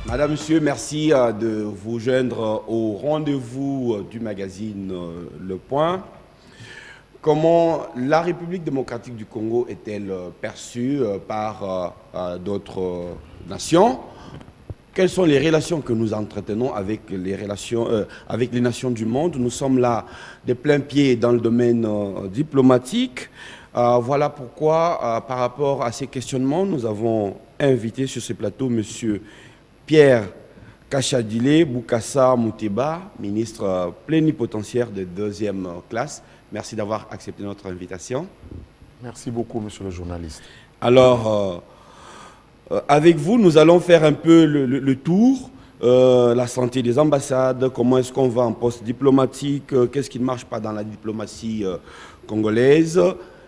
Madame, Monsieur, merci de vous joindre au rendez-vous du magazine Le Point. Comment la République démocratique du Congo est-elle perçue par d'autres nations? Quelles sont les relations que nous entretenons avec avec les nations du monde? Nous sommes là de plein pied dans le domaine diplomatique. Voilà pourquoi, par rapport à ces questionnements, nous avons invité sur ce plateau M. Pierre Kachadile Boukassa Mouteba, ministre plénipotentiaire de deuxième classe. Merci d'avoir accepté notre invitation. Merci beaucoup, monsieur le journaliste. Alors, avec vous, nous allons faire un peu le tour, la santé des ambassades, comment est-ce qu'on va en poste diplomatique, qu'est-ce qui ne marche pas dans la diplomatie congolaise.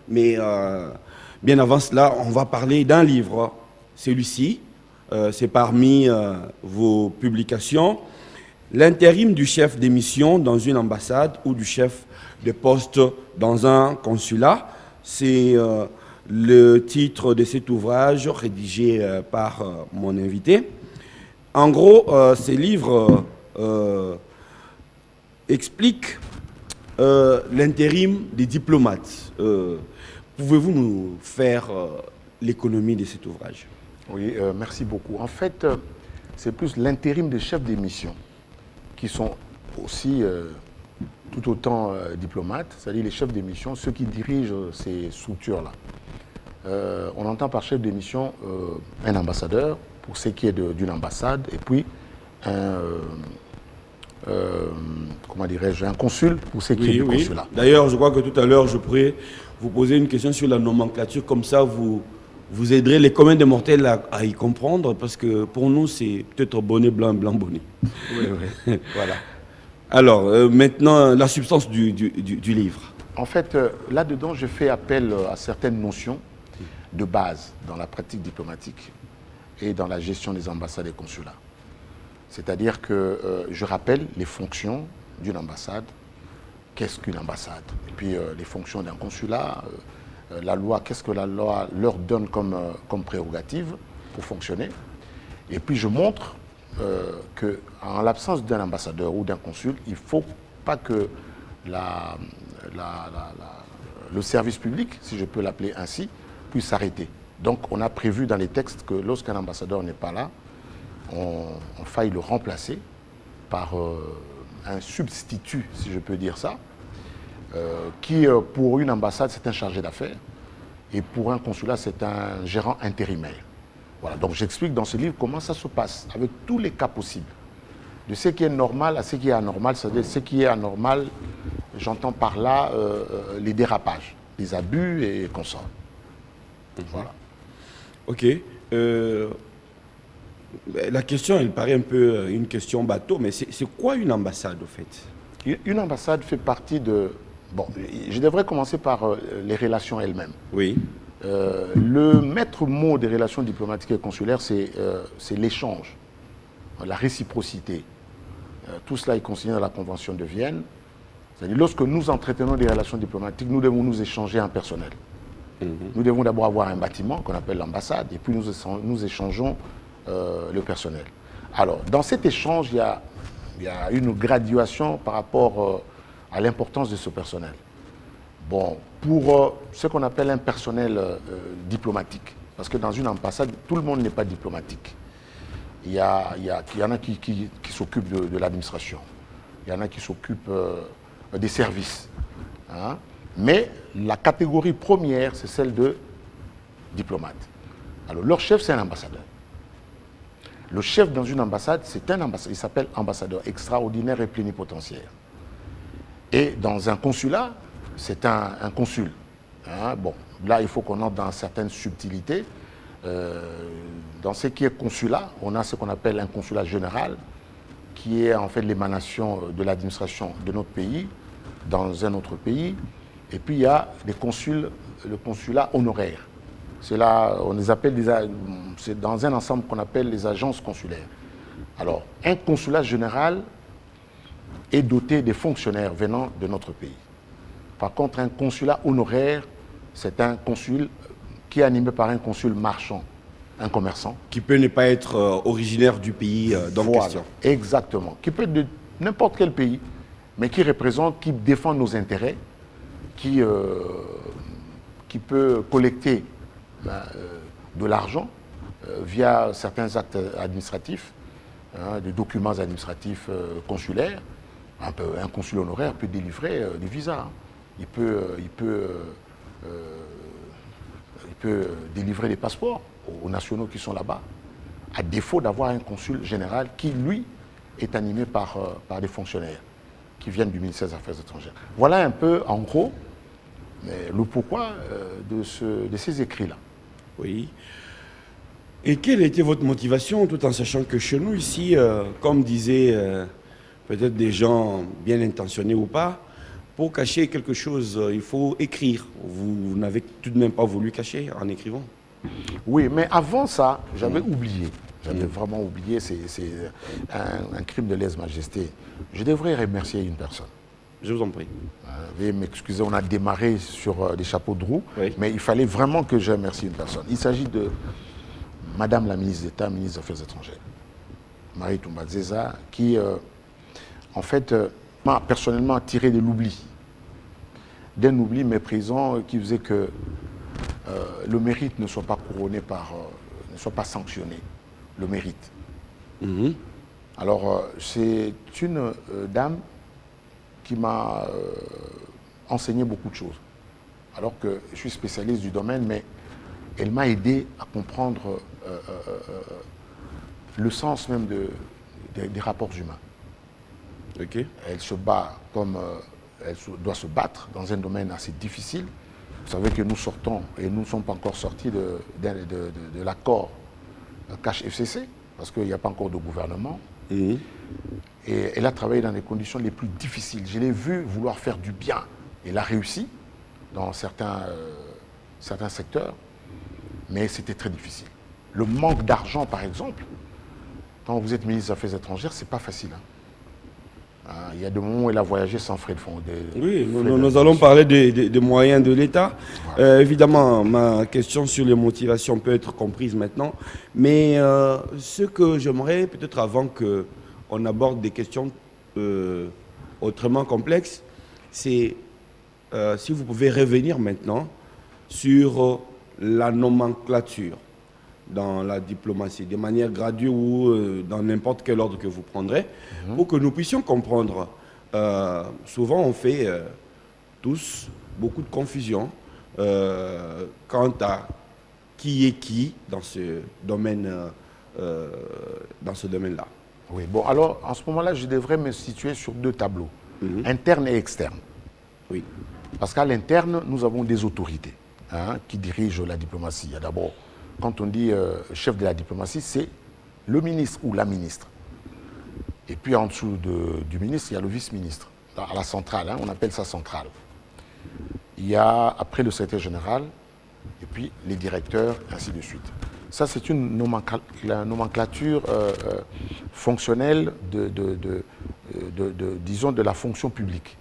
Mais bien avant cela, on va parler d'un livre, celui-ci. C'est parmi vos publications, l'intérim du chef de mission dans une ambassade ou du chef de poste dans un consulat. C'est le titre de cet ouvrage rédigé par mon invité. En gros, ces livres expliquent l'intérim des diplomates. Pouvez-vous nous faire l'économie de cet ouvrage? Oui, merci beaucoup. En fait, c'est plus l'intérim des chefs des missions qui sont aussi tout autant diplomates, c'est-à-dire les chefs des missions, ceux qui dirigent ces structures-là. On entend par chef de mission un ambassadeur pour ce qui est d'une ambassade et puis comment dirais-je, un consul pour ce qui est du consulat. D'ailleurs, je crois que tout à l'heure, je pourrais vous poser une question sur la nomenclature, comme ça vous aiderez les communs des mortels à y comprendre, parce que pour nous, c'est peut-être bonnet blanc, blanc bonnet. Oui, oui. Voilà. Alors, maintenant, la substance du livre. En fait, là-dedans, je fais appel à certaines notions de base dans la pratique diplomatique et dans la gestion des ambassades et consulats. C'est-à-dire que je rappelle les fonctions d'une ambassade, qu'est-ce qu'une ambassade, et puis les fonctions d'un consulat, la loi, qu'est-ce que la loi leur donne comme prérogative pour fonctionner. Et puis je montre qu'en l'absence d'un ambassadeur ou d'un consul, il ne faut pas que le service public, si je peux l'appeler ainsi, puisse s'arrêter. Donc on a prévu dans les textes que lorsqu'un ambassadeur n'est pas là, on faille le remplacer par un substitut, si je peux dire ça, qui, pour une ambassade, c'est un chargé d'affaires, et pour un consulat, c'est un gérant intérimaire. Voilà, donc j'explique dans ce livre comment ça se passe, avec tous les cas possibles. De ce qui est normal à ce qui est anormal, c'est-à-dire ce qui est anormal, j'entends par là les dérapages, les abus et consorts. Voilà. Ok. La question, elle paraît un peu une question bateau, mais c'est quoi une ambassade, au fait? Une ambassade fait partie de... Bon, je devrais commencer par les relations elles-mêmes. Oui. Le maître mot des relations diplomatiques et consulaires, c'est l'échange, la réciprocité. Tout cela est consigné dans la Convention de Vienne. C'est-à-dire, lorsque nous entretenons des relations diplomatiques, nous devons nous échanger en personnel. Nous devons d'abord avoir un bâtiment qu'on appelle l'ambassade, et puis nous échangeons le personnel. Alors, dans cet échange, il y a une graduation par rapport à l'importance de ce personnel. Bon, pour ce qu'on appelle un personnel diplomatique, parce que dans une ambassade, tout le monde n'est pas diplomatique. Il y en a qui s'occupent de l'administration, il y en a qui s'occupent des services. Hein. Mais la catégorie première, c'est celle de diplomate. Alors, leur chef, c'est un ambassadeur. Le chef dans une ambassade, c'est un ambassadeur. Il s'appelle ambassadeur extraordinaire et plénipotentiaire. Et dans un consulat, c'est un consul. Hein, bon, là, il faut qu'on entre dans certaines subtilités. Dans ce qui est consulat, on a ce qu'on appelle un consulat général, qui est en fait l'émanation de l'administration de notre pays dans un autre pays. Et puis, il y a les consuls, le consulat honoraire. C'est là, on les appelle c'est dans un ensemble qu'on appelle les agences consulaires. Alors, un consulat général est doté des fonctionnaires venant de notre pays. Par contre, un consulat honoraire, c'est un consul qui est animé par un consul marchand. un commerçant. Qui peut ne pas être originaire du pays dans Voilà, question. exactement. Qui peut être de n'importe quel pays, mais qui représente, qui défend nos intérêts, qui peut collecter de l'argent via certains actes administratifs, des documents administratifs consulaires. Un consul honoraire peut délivrer des visas. Hein. Il peut délivrer des passeports aux nationaux qui sont là-bas, à défaut d'avoir un consul général qui, lui, est animé par des fonctionnaires qui viennent du ministère des Affaires étrangères. Voilà un peu, en gros, le pourquoi de ces écrits-là. Oui. Et quelle était votre motivation, tout en sachant que chez nous, ici, comme disaient peut-être des gens bien intentionnés ou pas, pour cacher quelque chose, il faut écrire. Vous n'avez tout de même pas voulu cacher en écrivant? Oui, mais avant ça, j'avais oublié. J'avais vraiment oublié, c'est un crime de lèse-majesté. Je devrais remercier une personne. Je vous en prie. Veuillez m'excuser, on a démarré sur des chapeaux de roue, Oui. mais il fallait vraiment que je remercie une personne. Il s'agit de Madame la ministre d'État, ministre des Affaires étrangères, Marie Toumbadzeza, qui, en fait, m'a personnellement tiré de l'oubli. D'un oubli méprisant qui faisait que le mérite ne soit pas couronné ne soit pas sanctionné. Le mérite. Mhm. Alors, c'est une dame qui m'a enseigné beaucoup de choses. Alors que je suis spécialiste du domaine, mais elle m'a aidé à comprendre le sens même des rapports humains. Ok. Elle se bat comme doit se battre dans un domaine assez difficile. Vous savez que nous sortons, et nous ne sommes pas encore sortis de l'accord cash-FCC, parce qu'il n'y a pas encore de gouvernement. Mhm. Et elle a travaillé dans les conditions les plus difficiles. Je l'ai vu vouloir faire du bien. Elle a réussi dans certains secteurs, mais c'était très difficile. Le manque d'argent, par exemple, quand vous êtes ministre des Affaires étrangères, ce n'est pas facile. Hein. Il y a des moments où elle a voyagé sans frais de fonds. Oui, nous allons parler des moyens de l'État. Voilà. Évidemment, ma question sur les motivations peut être comprise maintenant. Mais ce que j'aimerais, peut-être avant qu'on aborde des questions autrement complexes, c'est si vous pouvez revenir maintenant sur la nomenclature dans la diplomatie, de manière graduée ou dans n'importe quel ordre que vous prendrez, pour que nous puissions comprendre. Souvent, on fait tous beaucoup de confusion quant à qui est qui dans ce domaine-là. Oui, bon, alors, en ce moment-là, je devrais me situer sur deux tableaux, interne et externe. Oui. Parce qu'à l'interne, nous avons des autorités qui dirigent la diplomatie. Il y a d'abord, quand on dit chef de la diplomatie, c'est le ministre ou la ministre. Et puis en dessous du ministre, il y a le vice-ministre. À la centrale, on appelle ça centrale. Il y a après le secrétaire général, et puis les directeurs, et ainsi de suite. Ça, c'est une nomenclature fonctionnelle disons, de la fonction publique.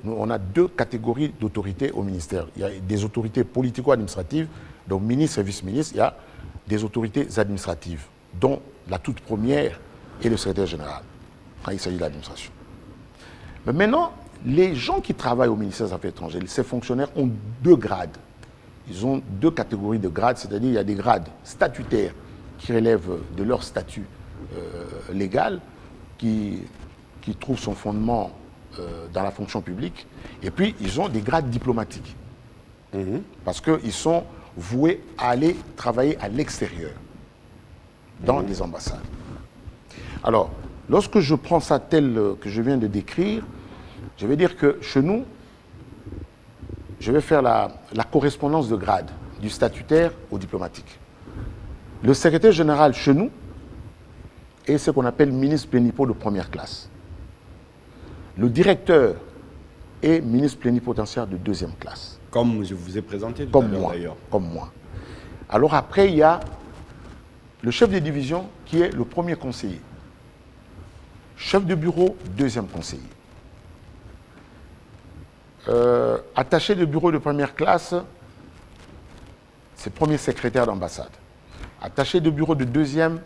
Nous, on a deux catégories d'autorités au ministère. Il y a des autorités politico-administratives, donc ministre et vice-ministre. Il y a des autorités administratives, dont la toute première est le secrétaire général, quand il s'agit de l'administration. Mais maintenant, les gens qui travaillent au ministère des Affaires étrangères, ces fonctionnaires ont deux grades. Ils ont deux catégories de grades, c'est-à-dire il y a des grades statutaires qui relèvent de leur statut légal, qui trouvent son fondement dans la fonction publique, et puis ils ont des grades diplomatiques, parce qu'ils sont voués à aller travailler à l'extérieur, dans des ambassades. Alors, lorsque je prends ça tel que je viens de décrire, je vais dire que chez nous, je vais faire la correspondance de grade, du statutaire au diplomatique. Le secrétaire général chez nous est ce qu'on appelle ministre plénipo de première classe. Le directeur est ministre plénipotentiaire de deuxième classe. Comme je vous ai présenté tout à l'heure d'ailleurs. Comme moi. Alors après, il y a le chef de division qui est le premier conseiller. Chef de bureau, deuxième conseiller. Attaché de bureau de première classe, c'est premier secrétaire d'ambassade. attaché de bureau de deuxième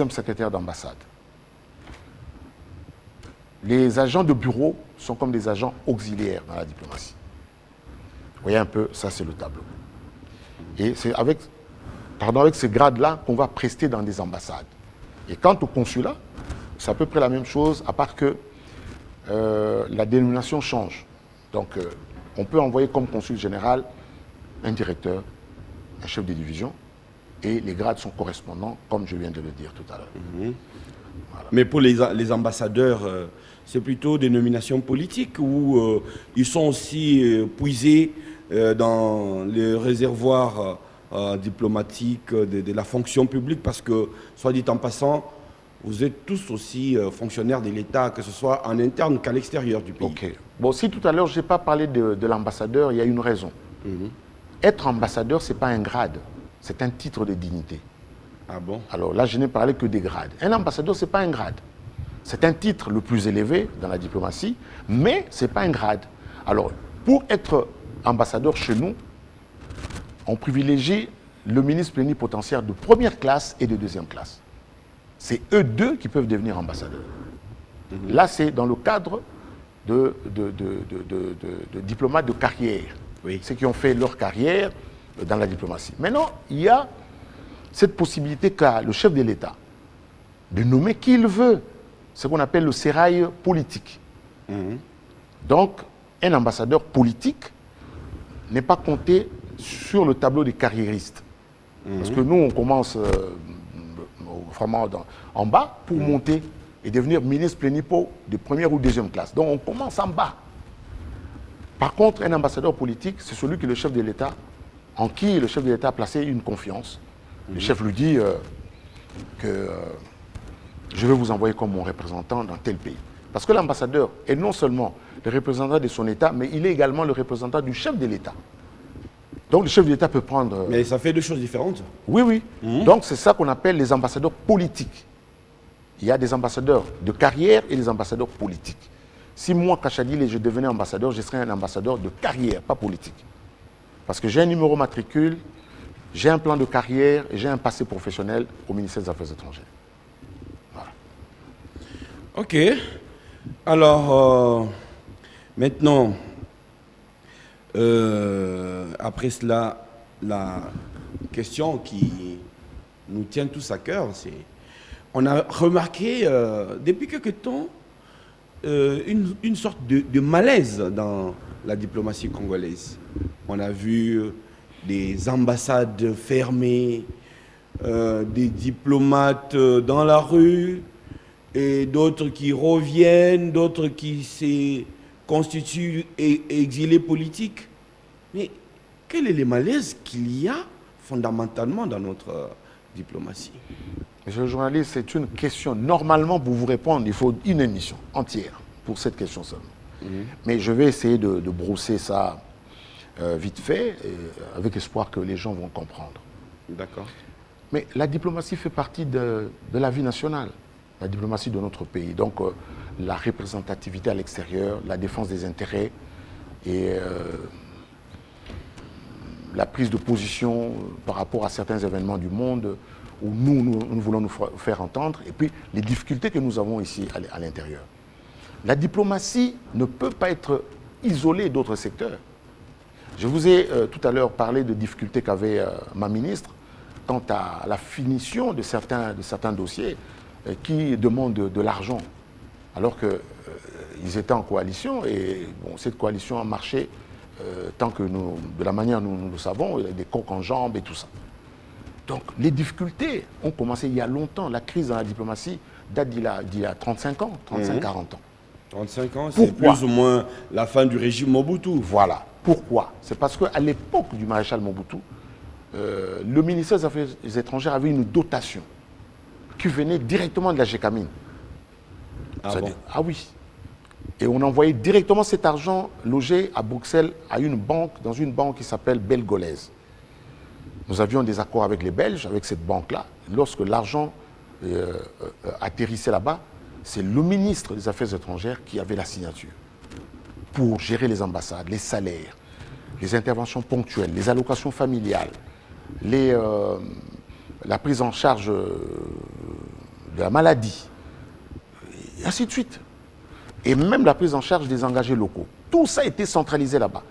secrétaire d'ambassade. Les agents de bureau sont comme des agents auxiliaires dans la diplomatie. Vous voyez un peu, ça c'est le tableau. Et c'est avec ce grade-là qu'on va prester dans des ambassades. Et quant au consulat, c'est à peu près la même chose, à part que la dénomination change. Donc, on peut envoyer comme consul général un directeur, un chef de division, et les grades sont correspondants, comme je viens de le dire tout à l'heure. Voilà. Mais pour les ambassadeurs, c'est plutôt des nominations politiques ou ils sont aussi puisés dans les réservoirs diplomatiques de la fonction publique, parce que, soit dit en passant, vous êtes tous aussi fonctionnaires de l'État, que ce soit en interne qu'à l'extérieur du pays. Ok. Bon, si tout à l'heure je n'ai pas parlé de l'ambassadeur, il y a une raison. Être ambassadeur, ce n'est pas un grade, c'est un titre de dignité. Ah bon? Alors là, je n'ai parlé que des grades. Un ambassadeur, ce n'est pas un grade. C'est un titre le plus élevé dans la diplomatie, mais ce n'est pas un grade. Alors, pour être ambassadeur chez nous, on privilégie le ministre plénipotentiaire de première classe et de deuxième classe. C'est eux deux qui peuvent devenir ambassadeurs. Là, c'est dans le cadre de diplomates de carrière. Oui. Ceux qui ont fait leur carrière dans la diplomatie. Maintenant, il y a cette possibilité qu'a le chef de l'État de nommer qui il veut, ce qu'on appelle le sérail politique. Donc, un ambassadeur politique n'est pas compté sur le tableau des carriéristes. Parce que nous, on commence vraiment en bas pour monter et devenir ministre plénipo de première ou deuxième classe. Donc, on commence en bas. Par contre, un ambassadeur politique, c'est celui que le chef de l'État, en qui le chef de l'État a placé une confiance. Le chef lui dit que je vais vous envoyer comme mon représentant dans tel pays. Parce que l'ambassadeur est non seulement le représentant de son État, mais il est également le représentant du chef de l'État. Donc le chef de l'État peut prendre... Mais ça fait deux choses différentes. Oui, oui. Donc c'est ça qu'on appelle les ambassadeurs politiques. Il y a des ambassadeurs de carrière et des ambassadeurs politiques. Si moi, Kachadile, je devenais ambassadeur, je serais un ambassadeur de carrière, pas politique. Parce que j'ai un numéro matricule, j'ai un plan de carrière et j'ai un passé professionnel au ministère des Affaires étrangères. Voilà. Ok. Alors, maintenant, après cela, la question qui nous tient tous à cœur, c'est... On a remarqué depuis quelque temps une sorte de malaise dans la diplomatie congolaise. On a vu des ambassades fermées, des diplomates dans la rue, et d'autres qui reviennent, d'autres qui se constituent exilés politiques. Mais quel est le malaise qu'il y a fondamentalement dans notre diplomatie? Monsieur le journaliste, c'est une question. Normalement, pour vous répondre, il faut une émission entière pour cette question seulement. Mais je vais essayer de brosser ça vite fait, avec espoir que les gens vont comprendre. D'accord. Mais la diplomatie fait partie de la vie nationale, la diplomatie de notre pays. Donc, la représentativité à l'extérieur, la défense des intérêts et la prise de position par rapport à certains événements du monde où nous voulons nous faire entendre, et puis les difficultés que nous avons ici à l'intérieur. La diplomatie ne peut pas être isolée d'autres secteurs. Je vous ai tout à l'heure parlé de difficultés qu'avait ma ministre quant à la finition de certains dossiers qui demandent de l'argent, alors qu'ils étaient en coalition, et bon, cette coalition a marché tant que nous, de la manière dont nous le savons, il y a des coqs en jambes et tout ça. Donc les difficultés ont commencé il y a longtemps. La crise dans la diplomatie date d'il y a 35 ans, 35-40 ans. 35 ans, c'est plus ou moins la fin du régime Mobutu. Voilà. Pourquoi? C'est parce qu'à l'époque du maréchal Mobutu, le ministère des Affaires étrangères avait une dotation qui venait directement de la GECAMINE. Ah bon? Ah oui. Et on envoyait directement cet argent logé à Bruxelles à une banque, dans une banque qui s'appelle Belgolaise. Nous avions des accords avec les Belges, avec cette banque-là. Lorsque l'argent atterrissait là-bas, c'est le ministre des Affaires étrangères qui avait la signature pour gérer les ambassades, les salaires, les interventions ponctuelles, les allocations familiales, la prise en charge de la maladie, et ainsi de suite. Et même la prise en charge des engagés locaux. Tout ça a été centralisé là-bas.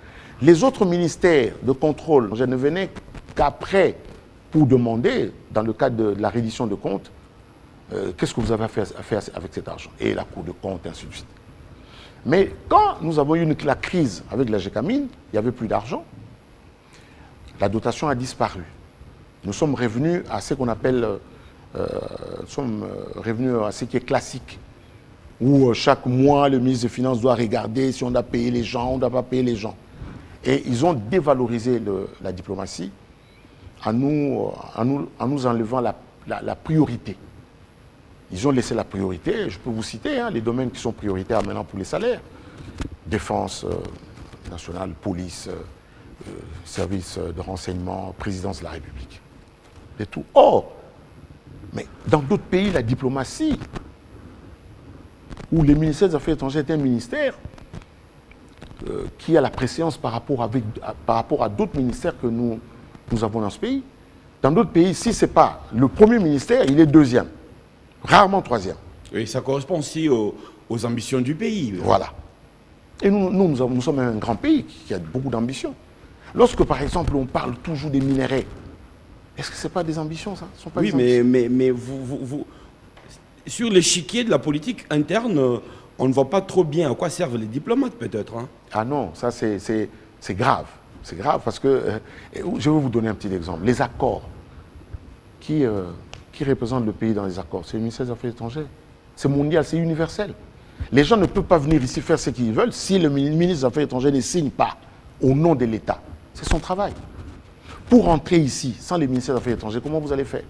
Les autres ministères de contrôle, je ne venais qu'après pour demander, dans le cadre de la reddition de comptes, qu'est-ce que vous avez à faire avec cet argent? Et la Cour de compte, ainsi de suite. Mais quand nous avons eu la crise avec la GECAMIN, il n'y avait plus d'argent. La dotation a disparu. Nous sommes revenus à ce qu'on appelle, revenus à ce qui est classique, où chaque mois, le ministre des Finances doit regarder si on a payé les gens, on ne doit pas payer les gens. Et ils ont dévalorisé la diplomatie en nous enlevant la priorité. Ils ont laissé la priorité, je peux vous citer les domaines qui sont prioritaires maintenant pour les salaires. Défense nationale, police, service de renseignement, présidence de la République. Et tout. Or, mais dans d'autres pays, la diplomatie, où le ministère des Affaires étrangères est un ministère qui a la préséance par rapport à d'autres ministères que nous avons dans ce pays. Dans d'autres pays, si ce n'est pas le premier ministère, il est deuxième. Rarement troisième. Et ça correspond aussi aux ambitions du pays. Voilà. Et nous sommes un grand pays qui a beaucoup d'ambitions. Lorsque, par exemple, on parle toujours des minéraux, est-ce que ce n'est pas des ambitions, ça? Ce sont pas oui, des mais vous, sur l'échiquier de la politique interne, on ne voit pas trop bien à quoi servent les diplomates, peut-être. Hein. Ah non, ça c'est grave. C'est grave parce que, je vais vous donner un petit exemple. Les accords, qui représente le pays dans les accords? C'est le ministère des Affaires étrangères. C'est mondial, c'est universel. Les gens ne peuvent pas venir ici faire ce qu'ils veulent si le ministre des Affaires étrangères ne signe pas au nom de l'État. C'est son travail. Pour entrer ici, sans le ministère des Affaires étrangères, comment vous allez faire?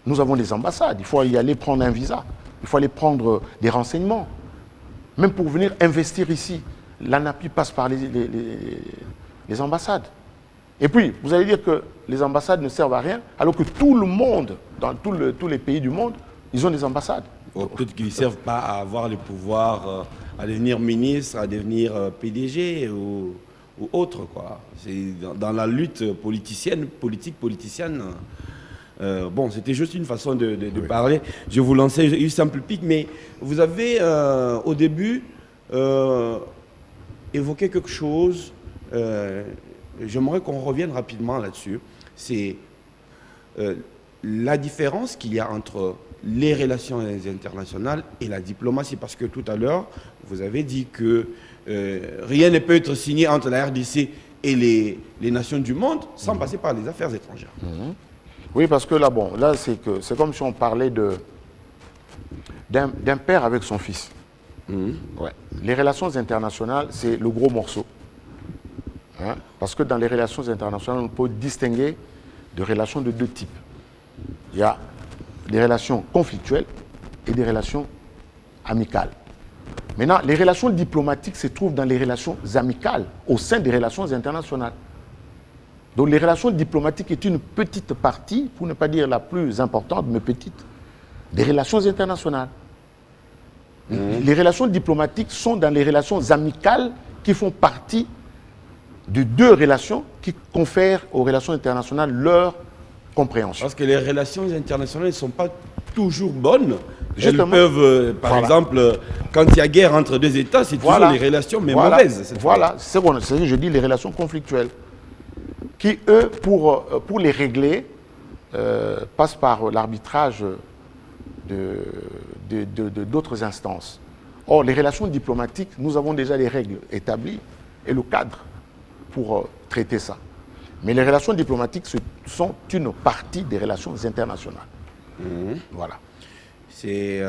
Nous avons des ambassades, il faut y aller prendre un visa, il faut aller prendre des renseignements. Même pour venir investir ici, l'ANAPI passe par les ambassades. Et puis, vous allez dire que les ambassades ne servent à rien, alors que tout le monde, dans tous les pays du monde, ils ont des ambassades. Peut-être qu'ils ne servent pas à avoir le pouvoir, à devenir ministre, à devenir PDG ou autre, quoi. C'est dans la lutte politique politicienne. Bon, c'était juste une façon de oui. Parler. Je vous lançais une simple pique, mais vous avez au début évoqué quelque chose. J'aimerais qu'on revienne rapidement là-dessus. C'est la différence qu'il y a entre les relations internationales et la diplomatie. Parce que tout à l'heure, vous avez dit que rien ne peut être signé entre la RDC et les nations du monde sans passer par les affaires étrangères. Oui, parce que là, c'est comme si on parlait d'un père avec son fils. Ouais. Les relations internationales, c'est le gros morceau. Hein? Parce que dans les relations internationales, on peut distinguer de relations de deux types. Il y a des relations conflictuelles et des relations amicales. Maintenant, les relations diplomatiques se trouvent dans les relations amicales, au sein des relations internationales. Donc les relations diplomatiques est une petite partie, pour ne pas dire la plus importante, mais petite, des relations internationales. Les relations diplomatiques sont dans les relations amicales qui font partie de deux relations qui confèrent aux relations internationales leur compréhension. Parce que les relations internationales ne sont pas toujours bonnes. Justement. Elles peuvent, par exemple, quand il y a guerre entre deux États, c'est toujours les relations, mais mauvaises. Voilà, c'est ce que je dis, les relations conflictuelles. Qui, eux, pour les régler, passent par l'arbitrage d'autres instances. Or, les relations diplomatiques, nous avons déjà les règles établies et le cadre pour traiter ça. Mais les relations diplomatiques sont une partie des relations internationales. Voilà. C'est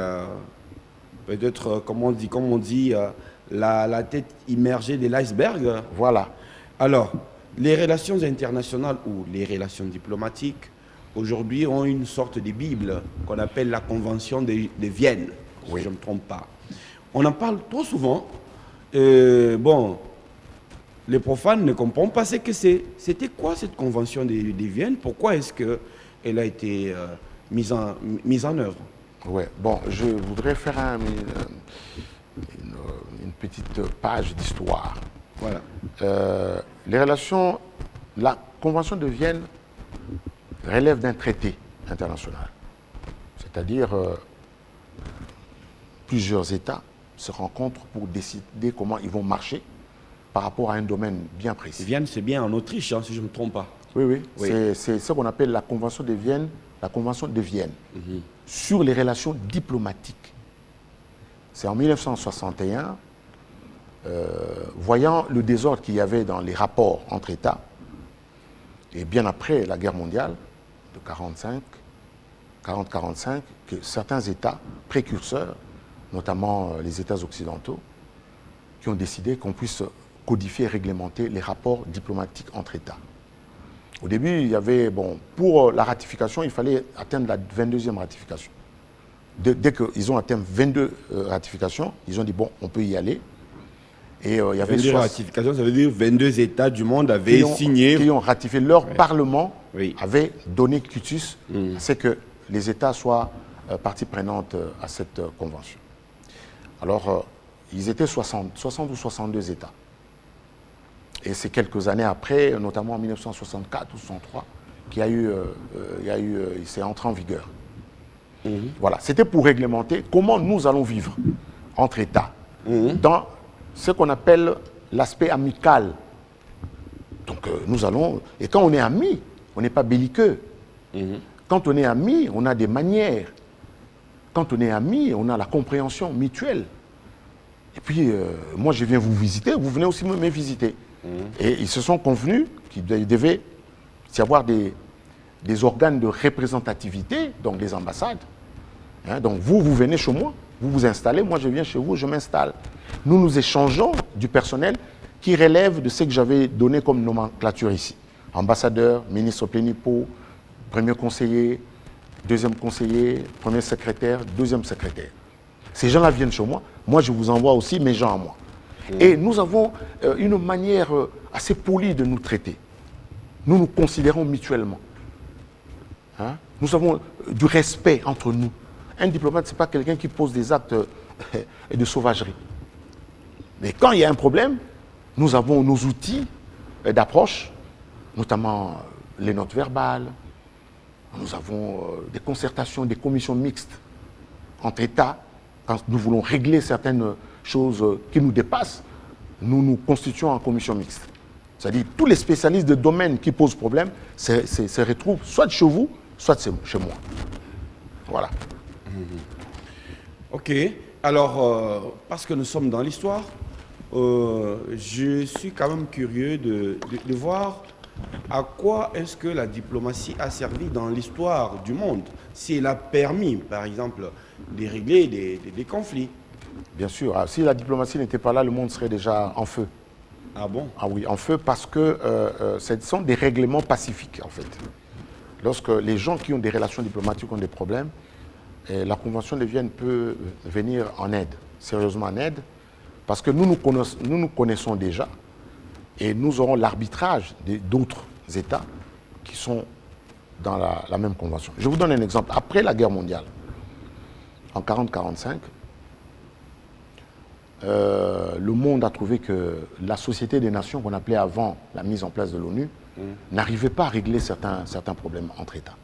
peut-être, comme on dit, la tête immergée de l'iceberg. Voilà. Alors, les relations internationales ou les relations diplomatiques, aujourd'hui, ont une sorte de Bible qu'on appelle la Convention de Vienne, si je ne me trompe pas. On en parle trop souvent. Bon, les profanes ne comprennent pas ce que c'est. C'était quoi cette Convention de Vienne? Pourquoi est-ce qu'elle a été mise en œuvre? Oui, bon, je voudrais faire une petite page d'histoire. Voilà. La Convention de Vienne relève d'un traité international. C'est-à-dire, plusieurs États se rencontrent pour décider comment ils vont marcher par rapport à un domaine bien précis. Vienne, c'est bien en Autriche, hein, si je ne me trompe pas. Oui, oui. Oui. C'est ce qu'on appelle la Convention de Vienne, sur les relations diplomatiques. C'est en 1961, voyant le désordre qu'il y avait dans les rapports entre États, et bien après la guerre mondiale de 40-45, que certains États précurseurs, notamment les États occidentaux, qui ont décidé qu'on puisse codifier et réglementer les rapports diplomatiques entre États. Au début, il y avait, pour la ratification, il fallait atteindre la 22e ratification. Dès qu'ils ont atteint 22 ratifications, ils ont dit, bon, on peut y aller. Et il y avait 22 ratifications, ça veut dire 22 États du monde avaient signé. Qui ont ratifié. Leur Parlement Oui. avait donné quitus à ce que les États soient partie prenante à cette convention. Alors, ils étaient 60 ou 62 États. Et c'est quelques années après, notamment en 1964 ou 1963, c'est entré en vigueur. Voilà, c'était pour réglementer comment nous allons vivre entre États, dans ce qu'on appelle l'aspect amical. Donc nous allons, et quand on est amis, on n'est pas belliqueux. Quand on est amis, on a des manières. Quand on est amis, on a la compréhension mutuelle. Et puis, moi je viens vous visiter, vous venez aussi me visiter. Et ils se sont convenus qu'il devait y avoir des organes de représentativité, donc des ambassades. Donc vous venez chez moi, vous vous installez, moi je viens chez vous, je m'installe. Nous échangeons du personnel qui relève de ce que j'avais donné comme nomenclature ici. Ambassadeur, ministre plénipo, premier conseiller, deuxième conseiller, premier secrétaire, deuxième secrétaire. Ces gens-là viennent chez moi, moi je vous envoie aussi mes gens à moi. Et nous avons une manière assez polie de nous traiter. Nous nous considérons mutuellement. Nous avons du respect entre nous. Un diplomate, ce n'est pas quelqu'un qui pose des actes de sauvagerie. Mais quand il y a un problème, nous avons nos outils d'approche, notamment les notes verbales. Nous avons des concertations, des commissions mixtes entre États. Quand nous voulons régler certaines choses qui nous dépassent, nous nous constituons en commission mixte. C'est-à-dire tous les spécialistes de domaines qui posent problème se retrouvent soit chez vous, soit chez moi. Voilà. Ok. Alors, parce que nous sommes dans l'histoire, je suis quand même curieux de voir à quoi est-ce que la diplomatie a servi dans l'histoire du monde, si elle a permis, par exemple, de régler des conflits. Bien sûr. Si la diplomatie n'était pas là, le monde serait déjà en feu. Ah bon? Ah oui, en feu parce que ce sont des règlements pacifiques, en fait. Lorsque les gens qui ont des relations diplomatiques ont des problèmes, la Convention de Vienne peut venir en aide, sérieusement en aide, parce que nous nous connaissons déjà et nous aurons l'arbitrage d'autres États qui sont dans la même Convention. Je vous donne un exemple. Après la guerre mondiale, en 40-45, le monde a trouvé que la Société des Nations, qu'on appelait avant la mise en place de l'ONU, n'arrivait pas à régler certains problèmes entre États.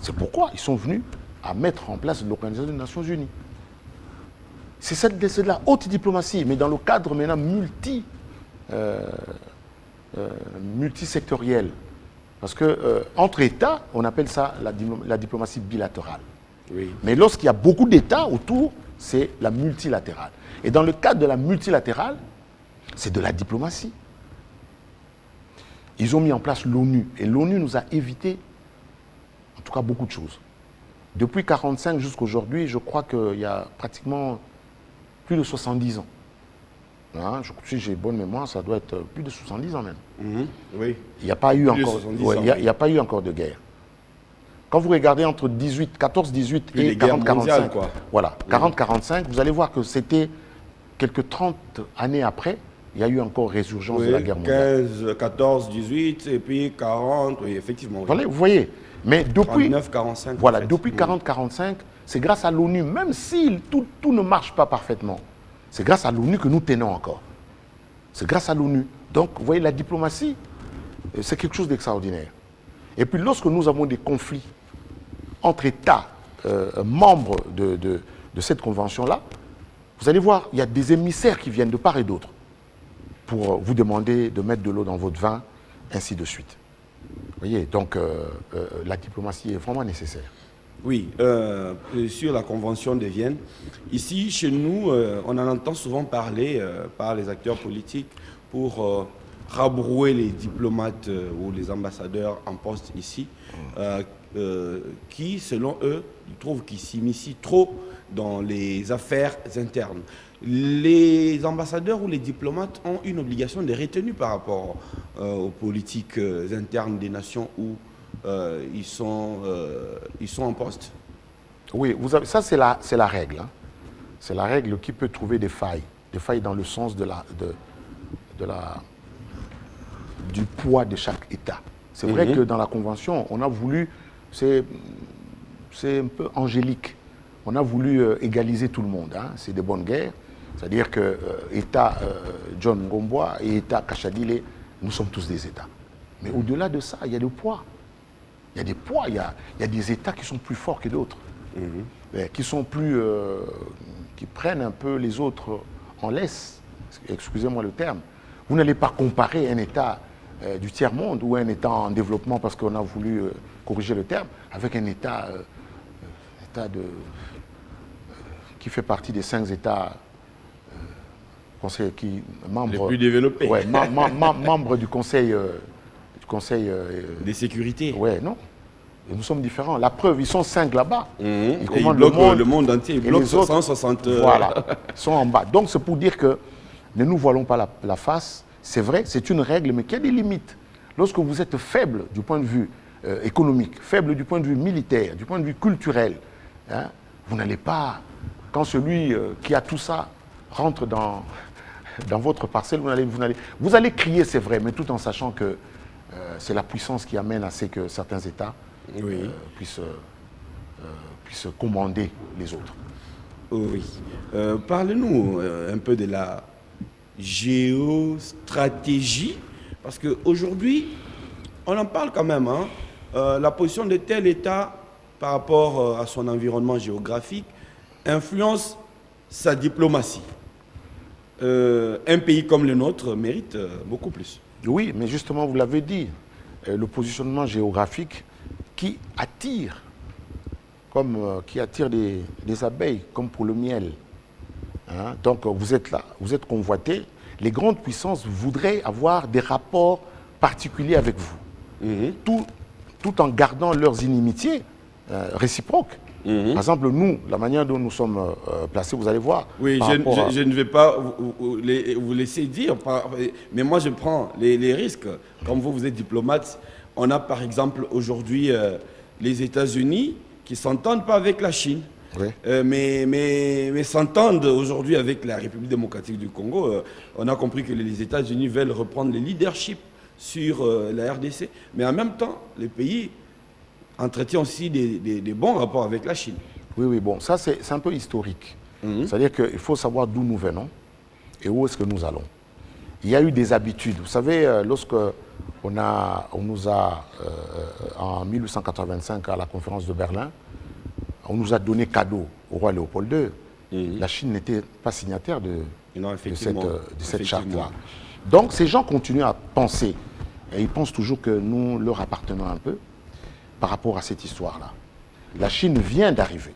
C'est pourquoi ils sont venus à mettre en place l'Organisation des Nations Unies. C'est de la haute diplomatie, mais dans le cadre maintenant multisectoriel. Parce que entre États, on appelle ça la diplomatie bilatérale. Oui. Mais lorsqu'il y a beaucoup d'États autour, c'est la multilatérale. Et dans le cadre de la multilatérale, c'est de la diplomatie. Ils ont mis en place l'ONU. Et l'ONU nous a évité, en tout cas, beaucoup de choses. Depuis 1945 jusqu'à aujourd'hui, je crois qu'il y a pratiquement plus de 70 ans. Si j'ai bonne mémoire, ça doit être plus de 70 ans même. Oui. Il n'y a pas eu encore de guerre. Quand vous regardez entre 14-18 et 40-45, voilà, 40-45, vous allez voir que c'était quelques 30 années après, il y a eu encore résurgence de la guerre mondiale. 15, 14, 18, et puis 40, oui, effectivement. Oui. Voilà, vous voyez. Mais depuis 39, 45. Voilà, en fait. depuis 40-45, c'est grâce à l'ONU, même si tout ne marche pas parfaitement, c'est grâce à l'ONU que nous tenons encore. C'est grâce à l'ONU. Donc, vous voyez, la diplomatie, c'est quelque chose d'extraordinaire. Et puis lorsque nous avons des conflits entre États membres de cette convention-là, vous allez voir, il y a des émissaires qui viennent de part et d'autre pour vous demander de mettre de l'eau dans votre vin, ainsi de suite. Vous voyez, donc la diplomatie est vraiment nécessaire. Oui, sur la Convention de Vienne, ici, chez nous, on en entend souvent parler par les acteurs politiques pour rabrouer les diplomates ou les ambassadeurs en poste ici, qui, selon eux, trouvent qu'ils s'immiscent trop dans les affaires internes. Les ambassadeurs ou les diplomates ont une obligation de retenue par rapport aux politiques internes des nations où ils sont en poste. Oui, ça c'est la règle. Hein. C'est la règle qui peut trouver des failles dans le sens du poids de chaque État. C'est vrai que dans la Convention, on a voulu, c'est un peu angélique, on a voulu égaliser tout le monde. Hein. C'est de bonnes guerres, c'est-à-dire que État John Ngomboa et État Kachadile, nous sommes tous des États. Mais au-delà de ça, il y a des poids. Il y a des poids, il y a des États qui sont plus forts que d'autres, qui sont plus, qui prennent un peu les autres en laisse, excusez-moi le terme. Vous n'allez pas comparer un État du tiers-monde ou un État en développement, parce qu'on a voulu corriger le terme, avec un État, qui fait partie des 5 États membres, les plus développés. Ouais, membres du Conseil des sécurités. Ouais, non. Et nous sommes différents. La preuve, ils sont 5 là-bas. Ils bloquent le monde entier. Ils bloquent 160. Voilà, ils sont en bas. Donc c'est pour dire que ne nous voilons pas la face. C'est vrai, c'est une règle, mais qu'il y a des limites. Lorsque vous êtes faible du point de vue économique, faible du point de vue militaire, du point de vue culturel, hein, vous n'allez pas, quand celui qui a tout ça rentre dans votre parcelle, vous allez crier, c'est vrai, mais tout en sachant que c'est la puissance qui amène à ce que certains États puissent commander les autres. Oui. Parlez-nous un peu de la géostratégie, parce qu'aujourd'hui, on en parle quand même. Hein, la position de tel État par rapport à son environnement géographique influence sa diplomatie. Un pays comme le nôtre mérite beaucoup plus. Oui, mais justement, vous l'avez dit, le positionnement géographique qui attire des abeilles, comme pour le miel. Hein? Donc, vous êtes là, vous êtes convoité. Les grandes puissances voudraient avoir des rapports particuliers avec vous, tout en gardant leurs inimitiés réciproques. Par exemple, nous, la manière dont nous sommes placés, vous allez voir. Oui, je ne vais pas vous laisser dire, mais moi je prends les risques. Comme vous êtes diplomate, on a par exemple aujourd'hui les États-Unis qui ne s'entendent pas avec la Chine, mais s'entendent aujourd'hui avec la République démocratique du Congo. On a compris que les États-Unis veulent reprendre le leadership sur la RDC, mais en même temps, les pays entretient aussi des bons rapports avec la Chine. Oui, bon, ça c'est un peu historique. C'est-à-dire qu'il faut savoir d'où nous venons et où est-ce que nous allons. Il y a eu des habitudes. Vous savez, lorsque on nous a, en 1885, à la conférence de Berlin, on nous a donné cadeau au roi Léopold II. La Chine n'était pas signataire de cette charte-là. Donc ces gens continuent à penser, et ils pensent toujours que nous leur appartenons un peu, par rapport à cette histoire-là. La Chine vient d'arriver.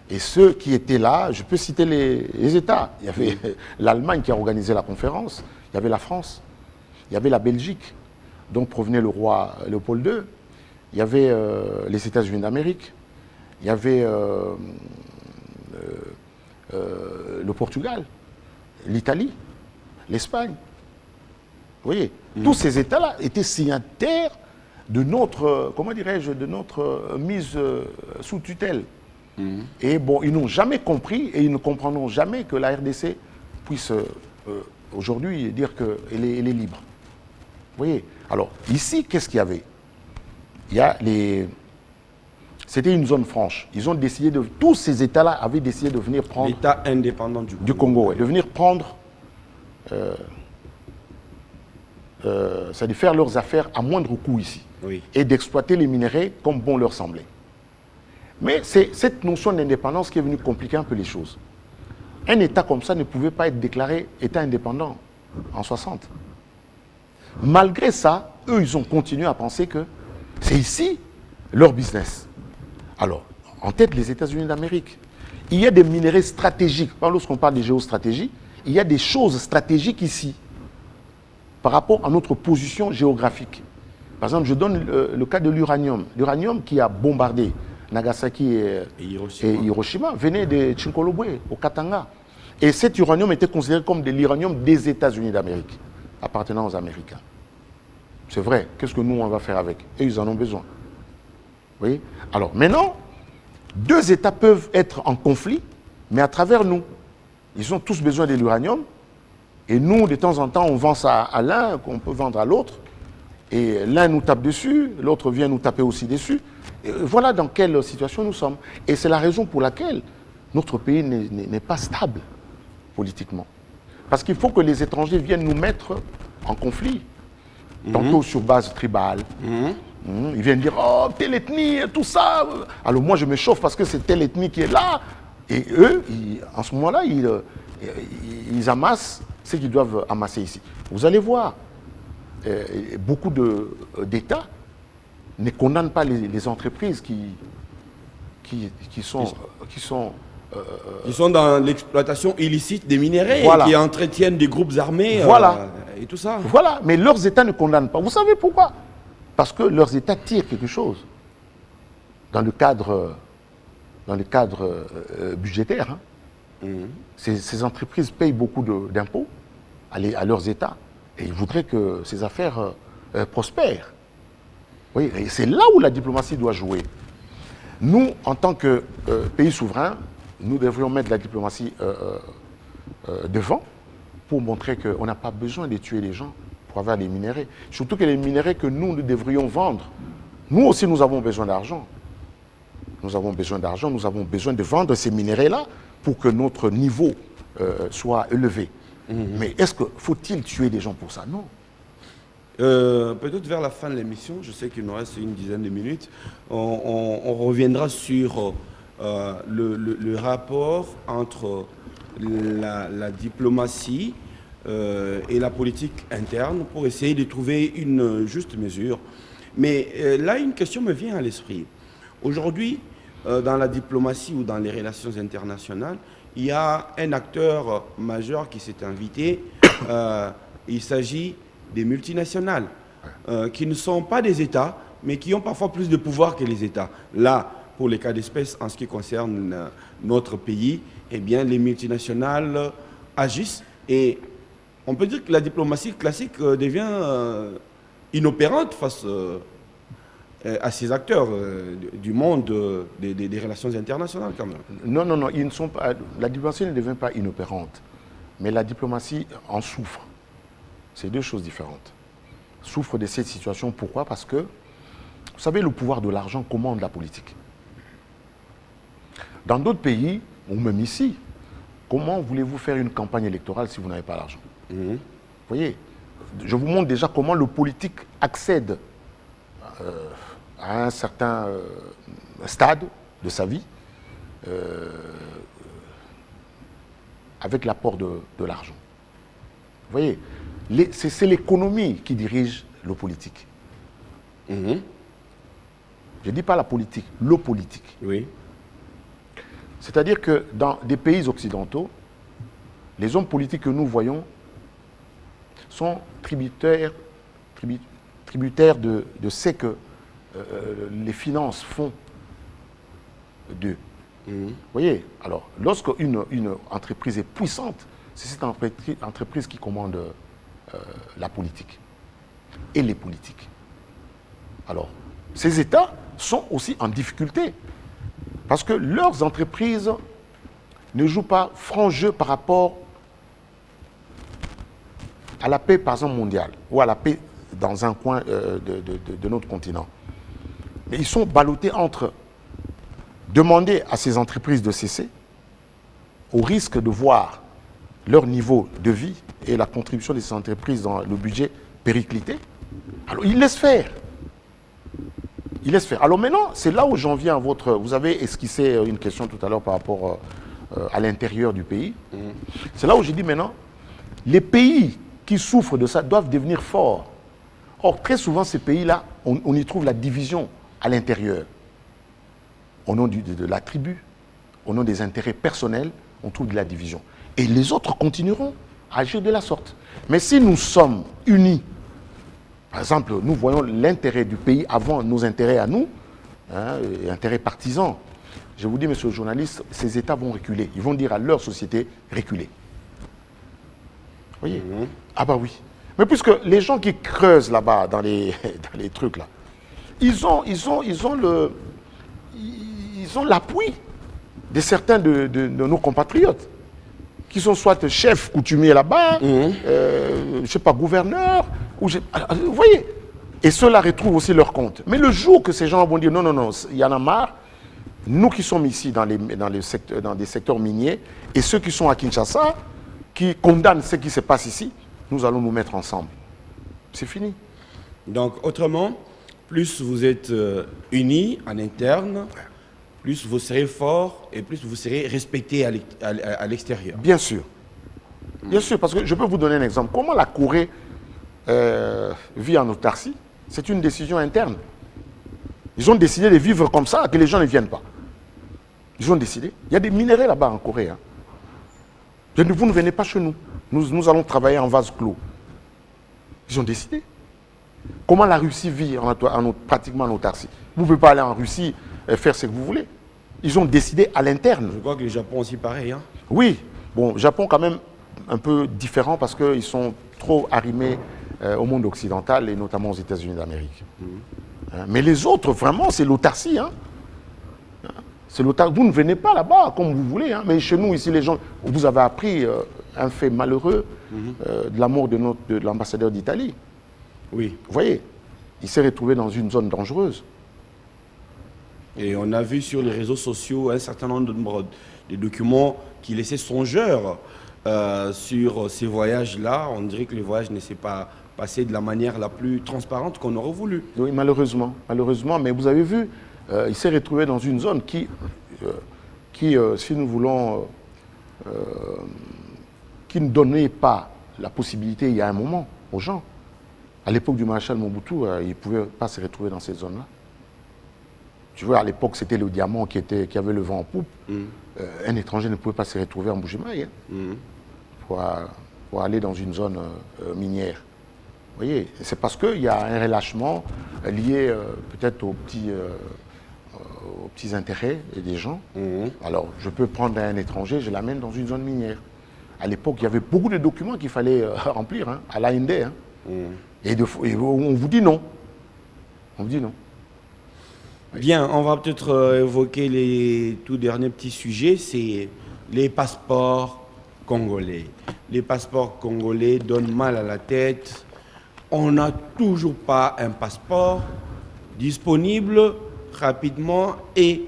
Et ceux qui étaient là, je peux citer les États. Il y avait l'Allemagne qui a organisé la conférence, il y avait la France, il y avait la Belgique, dont provenait le roi Léopold II, il y avait les États-Unis d'Amérique, il y avait le Portugal, l'Italie, l'Espagne. Vous voyez, tous ces États-là étaient signataires de notre, comment dirais-je, de notre mise sous tutelle. Et bon, ils n'ont jamais compris et ils ne comprendront jamais que la RDC puisse aujourd'hui dire qu'elle est libre. Vous voyez? Alors, ici, qu'est-ce qu'il y avait? C'était une zone franche. Ils ont décidé tous ces États-là avaient décidé de venir prendre... L'État indépendant du Congo, de venir prendre... c'est-à-dire faire leurs affaires à moindre coût ici. Oui. et d'exploiter les minéraux comme bon leur semblait. Mais c'est cette notion d'indépendance qui est venue compliquer un peu les choses. Un État comme ça ne pouvait pas être déclaré État indépendant en 60. Malgré ça, eux, ils ont continué à penser que c'est ici leur business. Alors, en tête, les États-Unis d'Amérique. Il y a des minéraux stratégiques. Lorsqu'on parle de géostratégie, il y a des choses stratégiques ici par rapport à notre position géographique. Par exemple, je donne le cas de l'uranium. L'uranium qui a bombardé Nagasaki et Hiroshima venait de Tchinkolobwe, au Katanga. Et cet uranium était considéré comme de l'uranium des États-Unis d'Amérique, appartenant aux Américains. C'est vrai. Qu'est-ce que nous, on va faire avec? Et ils en ont besoin. Vous voyez? Alors, maintenant, deux États peuvent être en conflit, mais à travers nous. Ils ont tous besoin de l'uranium. Et nous, de temps en temps, on vend ça à l'un, qu'on peut vendre à l'autre. Et l'un nous tape dessus, l'autre vient nous taper aussi dessus. Et voilà dans quelle situation nous sommes. Et c'est la raison pour laquelle notre pays n'est pas stable politiquement. Parce qu'il faut que les étrangers viennent nous mettre en conflit. Tantôt sur base tribale. Ils viennent dire, oh, telle ethnie, tout ça. Alors moi, je me chauffe parce que c'est telle ethnie qui est là. Et eux, en ce moment-là, ils amassent ce qu'ils doivent amasser ici. Vous allez voir, beaucoup d'États ne condamnent pas les entreprises qui sont dans l'exploitation illicite des minéraux, voilà, qui entretiennent des groupes armés, voilà, et tout ça. Voilà, mais leurs États ne condamnent pas. Vous savez pourquoi? Parce que leurs États tirent quelque chose dans le cadre budgétaire. Hein. Ces entreprises payent beaucoup d'impôts à leurs États et ils voudraient que ces affaires prospèrent. Oui, et c'est là où la diplomatie doit jouer. Nous, en tant que pays souverain, nous devrions mettre la diplomatie devant pour montrer qu'on n'a pas besoin de tuer les gens pour avoir des minéraux. Surtout que les minéraux que nous devrions vendre, nous aussi nous avons besoin d'argent. Nous avons besoin d'argent, nous avons besoin de vendre ces minéraux-là pour que notre niveau soit élevé. Mais faut-il tuer des gens pour ça? Non. Peut-être vers la fin de l'émission, je sais qu'il nous reste une dizaine de minutes, on reviendra sur le rapport entre la diplomatie et la politique interne pour essayer de trouver une juste mesure. Mais là, une question me vient à l'esprit. Aujourd'hui, dans la diplomatie ou dans les relations internationales, il y a un acteur majeur qui s'est invité. Il s'agit des multinationales qui ne sont pas des États, mais qui ont parfois plus de pouvoir que les États. Là, pour les cas d'espèce, en ce qui concerne notre pays, eh bien, les multinationales agissent et on peut dire que la diplomatie classique devient inopérante face à ces acteurs du monde des relations internationales quand même. Non, ils ne sont pas, la diplomatie ne devient pas inopérante, mais la diplomatie en souffre. C'est deux choses différentes. Souffre de cette situation, pourquoi? Parce que, vous savez, le pouvoir de l'argent commande la politique. Dans d'autres pays, ou même ici, comment voulez-vous faire une campagne électorale si vous n'avez pas l'argent? Vous voyez, je vous montre déjà comment le politique accède à un certain stade de sa vie avec l'apport de l'argent. Vous voyez, c'est l'économie qui dirige le politique. Je ne dis pas la politique, le politique. Oui. C'est-à-dire que dans des pays occidentaux, les hommes politiques que nous voyons sont tributaires de ce que les finances font d'eux. Vous voyez, alors, lorsque une entreprise est puissante, c'est cette entreprise qui commande la politique et les politiques. Alors, ces États sont aussi en difficulté parce que leurs entreprises ne jouent pas franc jeu par rapport à la paix, par exemple, mondiale ou à la paix dans un coin de notre continent. Mais ils sont ballottés entre demander à ces entreprises de cesser au risque de voir leur niveau de vie et la contribution de ces entreprises dans le budget péricliter. Alors ils laissent faire. Il laisse faire. Alors maintenant, c'est là où j'en viens à votre... Vous avez esquissé une question tout à l'heure par rapport à l'intérieur du pays. C'est là où j'ai dit maintenant, les pays qui souffrent de ça doivent devenir forts. Or, très souvent, ces pays-là, on y trouve la division à l'intérieur. Au nom de la tribu, au nom des intérêts personnels, on trouve de la division. Et les autres continueront à agir de la sorte. Mais si nous sommes unis, par exemple, nous voyons l'intérêt du pays avant nos intérêts à nous, hein, intérêts partisans. Je vous dis, monsieur le journaliste, ces États vont reculer. Ils vont dire à leur société, reculer. Vous voyez? Ah bah oui. Mais puisque les gens qui creusent là-bas, dans les trucs là, ils ont l'appui de certains de nos compatriotes, qui sont soit chefs coutumiers là-bas, je ne sais pas, gouverneurs, vous voyez. Et ceux-là retrouvent aussi leur compte. Mais le jour que ces gens vont dire, non, non, non, il y en a marre, nous qui sommes ici dans des secteurs miniers, et ceux qui sont à Kinshasa, qui condamnent ce qui se passe ici, nous allons nous mettre ensemble. C'est fini. Donc, autrement, plus vous êtes unis en interne, plus vous serez fort et plus vous serez respecté à l'extérieur. Bien sûr. Bien sûr, parce que je peux vous donner un exemple. Comment la Corée vit en autarcie? C'est une décision interne. Ils ont décidé de vivre comme ça, que les gens ne viennent pas. Ils ont décidé. Il y a des minerais là-bas en Corée. Hein. Vous ne venez pas chez nous. Nous allons travailler en vase clos. Ils ont décidé. Comment la Russie vit pratiquement en autarcie? Vous ne pouvez pas aller en Russie et faire ce que vous voulez. Ils ont décidé à l'interne. Je crois que le Japon aussi pareil. Hein. Oui. Bon, le Japon quand même un peu différent parce qu'ils sont trop arrimés au monde occidental et notamment aux États-Unis d'Amérique. Hein, mais les autres, vraiment, c'est l'autarcie. Hein. C'est l'autarcie. Vous ne venez pas là-bas comme vous voulez. Hein. Mais chez nous, ici, les gens... Vous avez appris un fait malheureux de la mort de l'ambassadeur d'Italie. Oui. Vous voyez, il s'est retrouvé dans une zone dangereuse. Et on a vu sur les réseaux sociaux un certain nombre de documents qui laissaient songeurs sur ces voyages-là. On dirait que les voyages ne s'est pas passé de la manière la plus transparente qu'on aurait voulu. Oui, malheureusement. Malheureusement, mais vous avez vu, il s'est retrouvé dans une zone qui si nous voulons, qui ne donnait pas la possibilité, il y a un moment, aux gens. À l'époque du maréchal Mobutu, il ne pouvait pas se retrouver dans ces zones-là. Tu vois, à l'époque, c'était le diamant qui avait le vent en poupe. Un étranger ne pouvait pas se retrouver en Bujimaï pour aller dans une zone minière. Vous voyez, c'est parce qu'il y a un relâchement lié peut-être aux petits intérêts des gens. Alors, je peux prendre un étranger, je l'amène dans une zone minière. À l'époque, il y avait beaucoup de documents qu'il fallait remplir, hein, à l'AND. Hein. Et on vous dit non. On vous dit non. Bien, on va peut-être évoquer les tout derniers petits sujets, c'est les passeports congolais. Les passeports congolais donnent mal à la tête. On n'a toujours pas un passeport disponible rapidement et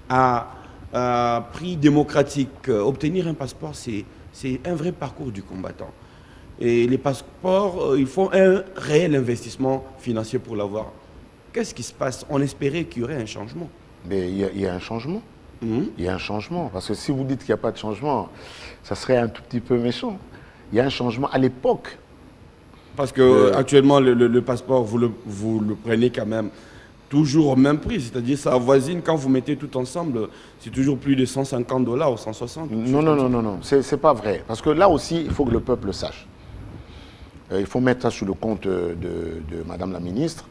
à prix démocratique. Obtenir un passeport, c'est un vrai parcours du combattant. Et les passeports, il faut un réel investissement financier pour l'avoir. Qu'est-ce qui se passe? On espérait qu'il y aurait un changement. Mais il y a un changement. Il y a un changement. Parce que si vous dites qu'il n'y a pas de changement, ça serait un tout petit peu méchant. Il y a un changement à l'époque. Parce que actuellement, le passeport, vous le prenez quand même toujours au même prix. C'est-à-dire, ça avoisine, quand vous mettez tout ensemble, c'est toujours plus de $150 ou 160. Non. C'est pas vrai. Parce que là aussi, il faut que le peuple le sache. Il faut mettre ça sur le compte de Madame la ministre.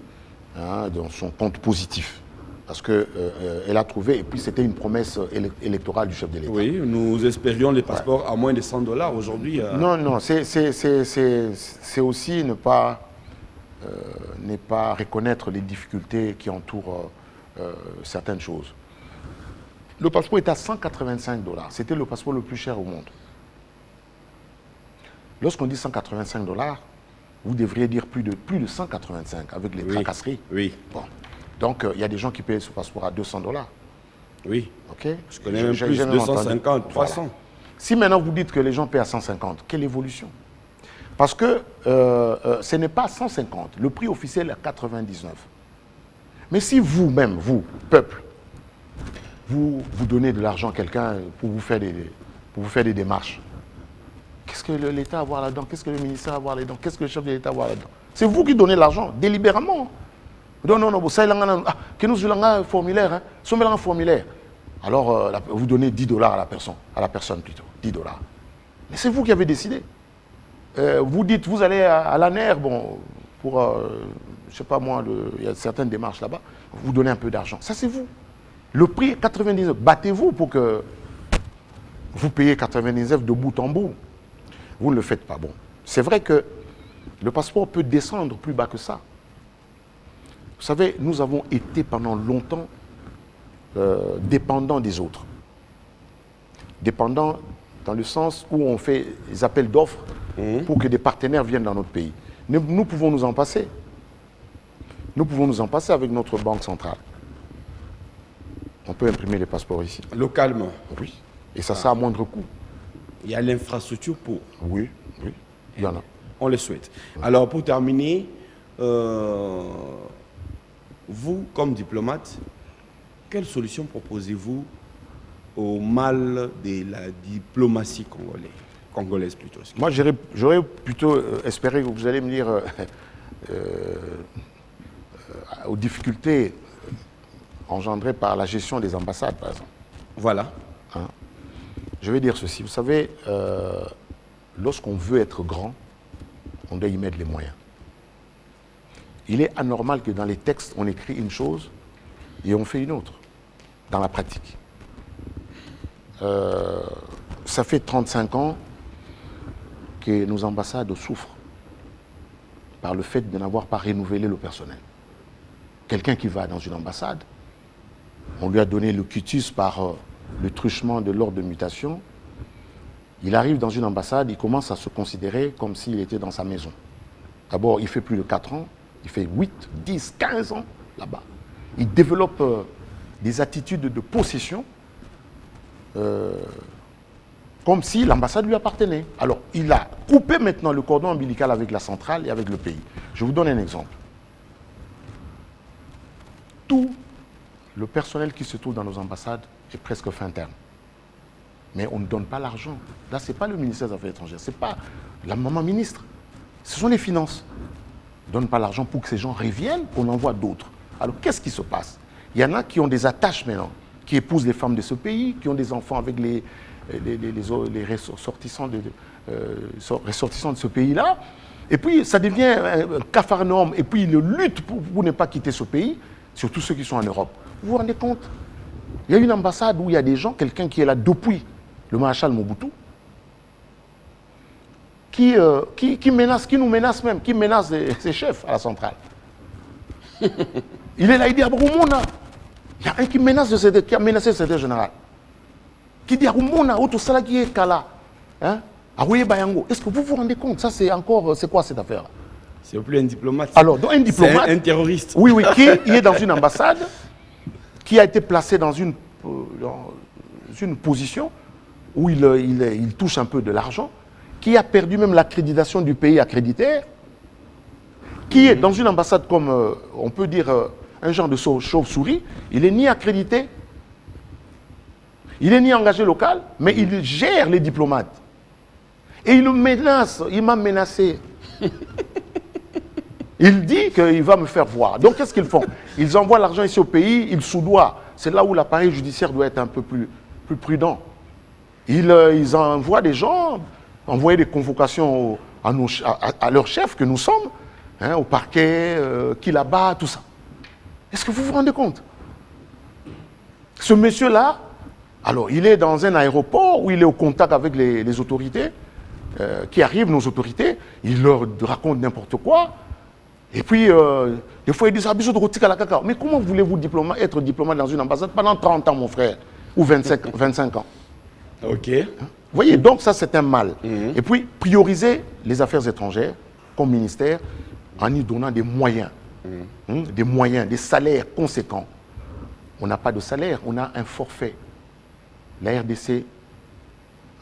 Hein, dans son compte positif. Parce qu'elle a trouvé, et puis c'était une promesse électorale du chef de l'État. Oui, nous espérions les passeports à moins de $100 aujourd'hui. Non, c'est aussi ne pas reconnaître les difficultés qui entourent certaines choses. Le passeport est à $185. C'était le passeport le plus cher au monde. Lorsqu'on dit $185, vous devriez dire plus de 185 avec les tracasseries. Oui. Bon. Donc, il y a des gens qui payent ce passeport à $200. Oui. OK. Je connais même plus, 250, 300. Voilà. Si maintenant vous dites que les gens paient à 150, quelle évolution? Parce que ce n'est pas 150. Le prix officiel est à 99. Mais si vous-même, vous, peuple, vous donnez de l'argent à quelqu'un pour vous faire des démarches, qu'est-ce que l'État a à voir là-dedans? Qu'est-ce que le ministère a à voir là-dedans? Qu'est-ce que le chef de l'État a à voir là-dedans? C'est vous qui donnez l'argent, délibérément. Non, ça, que nous avons un formulaire, un formulaire. Alors, vous donnez $10 à la personne plutôt, $10. Mais c'est vous qui avez décidé. Vous dites, vous allez à l'ANER, bon, pour, je ne sais pas moi, il y a certaines démarches là-bas, vous donnez un peu d'argent. Ça, c'est vous. Le prix est 99. Battez-vous pour que vous payiez 99 de bout en bout. Vous ne le faites pas. Bon, c'est vrai que le passeport peut descendre plus bas que ça. Vous savez, nous avons été pendant longtemps dépendants des autres. Dépendants dans le sens où on fait des appels d'offres pour que des partenaires viennent dans notre pays. Nous pouvons nous en passer. Nous pouvons nous en passer avec notre banque centrale. On peut imprimer les passeports ici. Localement. Oui. Et ça sera à moindre coût. Il y a l'infrastructure pour. Oui, oui, il y en a. On le souhaite. Alors, pour terminer, vous, comme diplomate, quelle solution proposez-vous au mal de la diplomatie congolaise plutôt? Moi, j'aurais plutôt espéré que vous allez me dire aux difficultés engendrées par la gestion des ambassades, par exemple. Voilà. Hein? Je vais dire ceci. Vous savez, lorsqu'on veut être grand, on doit y mettre les moyens. Il est anormal que dans les textes, on écrit une chose et on fait une autre, dans la pratique. Ça fait 35 ans que nos ambassades souffrent par le fait de n'avoir pas renouvelé le personnel. Quelqu'un qui va dans une ambassade, on lui a donné le quitus par le truchement de l'ordre de mutation. Il arrive dans une ambassade, il commence à se considérer comme s'il était dans sa maison. D'abord, il fait plus de 4 ans, il fait 8, 10, 15 ans là-bas. Il développe des attitudes de possession comme si l'ambassade lui appartenait. Alors, il a coupé maintenant le cordon ombilical avec la centrale et avec le pays. Je vous donne un exemple. Tout le personnel qui se trouve dans nos ambassades est presque fin terme. Mais on ne donne pas l'argent. Là, ce n'est pas le ministère des Affaires étrangères, ce n'est pas la maman ministre. Ce sont les finances. On ne donne pas l'argent pour que ces gens reviennent, on envoie d'autres. Alors, qu'est-ce qui se passe? Il y en a qui ont des attaches maintenant, qui épousent les femmes de ce pays, qui ont des enfants avec les ressortissants de ce pays-là. Et puis, ça devient un capharnaüm. Et puis, ils luttent pour ne pas quitter ce pays, surtout ceux qui sont en Europe. Vous vous rendez compte? Il y a une ambassade où il y a des gens, quelqu'un qui est là depuis le maréchal Mobutu, qui nous menace même, qui menace ses chefs à la centrale. Il est là, il dit à Brumona. Il y a un qui a menacé le secrétaire général. Qui dit à Brumona, Oto Salaki est Kala. Arouye Bayango. Est-ce que vous vous rendez compte? Ça, c'est encore. C'est quoi cette affaire-là? C'est plus un diplomate. Alors, donc, un diplomate. C'est un terroriste. Oui, qui est dans une ambassade, qui a été placé dans une position où il touche un peu de l'argent, qui a perdu même l'accréditation du pays accrédité, qui est dans une ambassade comme, on peut dire, un genre de chauve-souris. Il n'est ni accrédité, il n'est ni engagé local, mais il gère les diplomates. Et il menace, il m'a menacé. Il dit qu'il va me faire voir. Donc qu'est-ce qu'ils font? Ils envoient l'argent ici au pays, ils soudoient. C'est là où l'appareil judiciaire doit être un peu plus prudent. Ils envoient des gens, envoyer des convocations à leurs chefs que nous sommes, au parquet, qui là-bas, tout ça. Est-ce que vous vous rendez compte? Ce monsieur-là, alors il est dans un aéroport où il est au contact avec les autorités, qui arrivent, nos autorités, il leur raconte n'importe quoi. Et puis, des fois, ils disent, mais comment voulez-vous être diplomate dans une ambassade pendant 30 ans, mon frère? Ou 25 ans? Ok. Vous voyez, donc ça, c'est un mal. Et puis, prioriser les affaires étrangères comme ministère en y donnant des moyens. Des moyens, des salaires conséquents. On n'a pas de salaire, on a un forfait. La RDC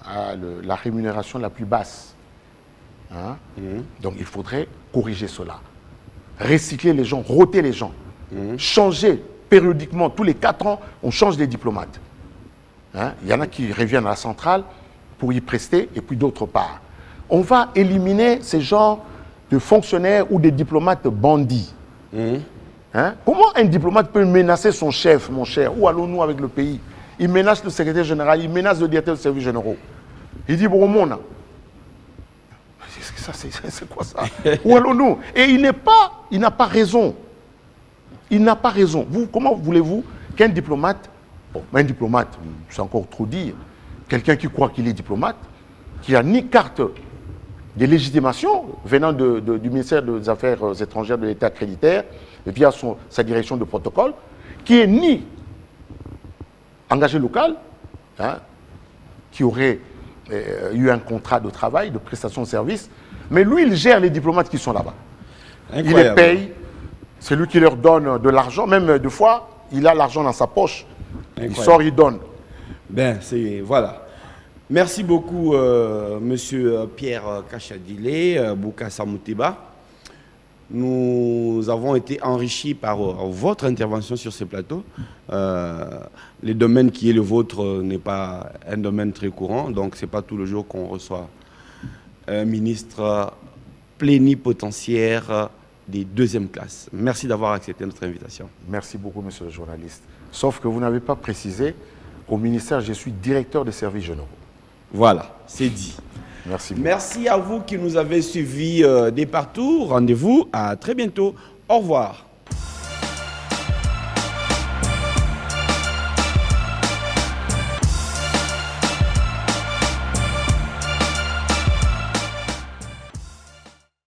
a la rémunération la plus basse. Donc, il faudrait corriger cela. Recycler les gens, roter les gens. changer périodiquement, tous les 4 ans, on change les diplomates. Hein? Il y en a qui reviennent à la centrale pour y prester, et puis d'autre part. On va éliminer ces genres de fonctionnaires ou des diplomates bandits. Hein? Comment un diplomate peut menacer son chef, mon cher? Où allons-nous avec le pays? Il menace le secrétaire général, il menace le directeur des services généraux. Il dit, bon, mon c'est quoi ça? Où allons-nous? Et il n'a pas raison. Il n'a pas raison. Comment voulez-vous qu'un diplomate, un diplomate, c'est encore trop dire, quelqu'un qui croit qu'il est diplomate, qui n'a ni carte de légitimation venant du ministère des Affaires étrangères de l'État accréditaire, via sa direction de protocole, qui est ni engagé local, hein, qui aurait eu un contrat de travail, de prestation de service, mais lui, il gère les diplomates qui sont là-bas. Il les paye, c'est lui qui leur donne de l'argent, même deux fois, il a l'argent dans sa poche. Incroyable. Il sort, il donne. Ben, voilà. Merci beaucoup, Monsieur Pierre Kachadile, Boukassa Mouteba. Nous avons été enrichis par votre intervention sur ce plateau. Le domaine qui est le vôtre n'est pas un domaine très courant, donc ce n'est pas tout le jour qu'on reçoit un ministre plénipotentiaire des 2e classes. Merci d'avoir accepté notre invitation. Merci beaucoup, monsieur le journaliste. Sauf que vous n'avez pas précisé, au ministère, je suis directeur des services généraux. Voilà, c'est dit. Merci beaucoup. Merci à vous qui nous avez suivis dès partout. Rendez-vous à très bientôt. Au revoir.